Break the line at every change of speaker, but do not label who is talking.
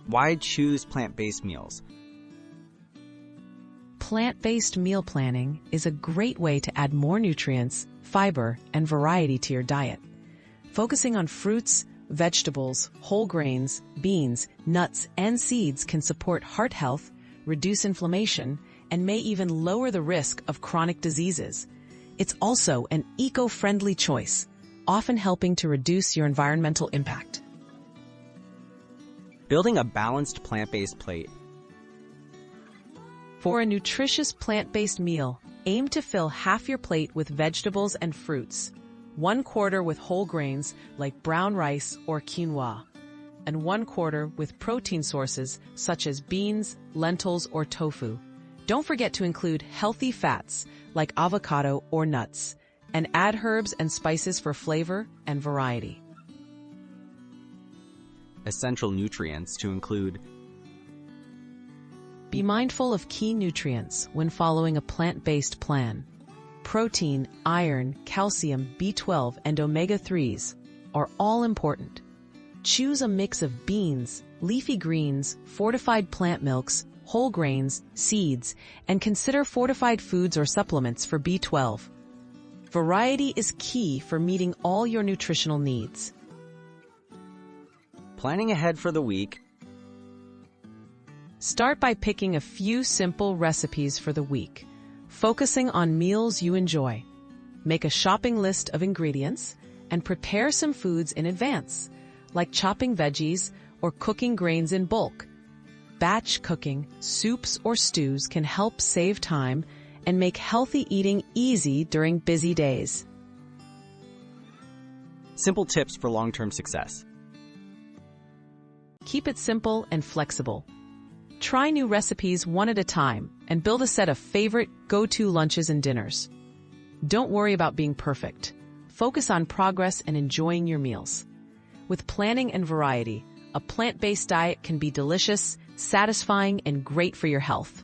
Why choose plant-based meals?
Plant-based meal planning is a great way to add more nutrients, fiber, and variety to your diet. Focusing on fruits, vegetables, whole grains, beans, nuts, and seeds can support heart health, reduce inflammation, and may even lower the risk of chronic diseases. It's also an eco-friendly choice, often helping to reduce your environmental impact.
Building a balanced plant-based plate.
For a nutritious plant-based meal, aim to fill half your plate with vegetables and fruits, 1/4 with whole grains like brown rice or quinoa, and 1/4 with protein sources such as beans, lentils, or tofu. Don't forget to include healthy fats like avocado or nuts, and add herbs and spices for flavor and variety.
Essential nutrients to include.
Be mindful of key nutrients when following a plant-based plan. Protein, iron, calcium, B12, and omega-3s are all important. Choose a mix of beans, leafy greens, fortified plant milks, whole grains, seeds, and consider fortified foods or supplements for B12. Variety is key for meeting all your nutritional needs.
Planning ahead for the week.
Start by picking a few simple recipes for the week, focusing on meals you enjoy. Make a shopping list of ingredients and prepare some foods in advance, like chopping veggies or cooking grains in bulk. Batch cooking, soups or stews can help save time and make healthy eating easy during busy days.
Simple tips for long-term success.
Keep it simple and flexible. Try new recipes one at a time and build a set of favorite go-to lunches and dinners. Don't worry about being perfect. Focus on progress and enjoying your meals. With planning and variety, a plant-based diet can be delicious, satisfying, and great for your health.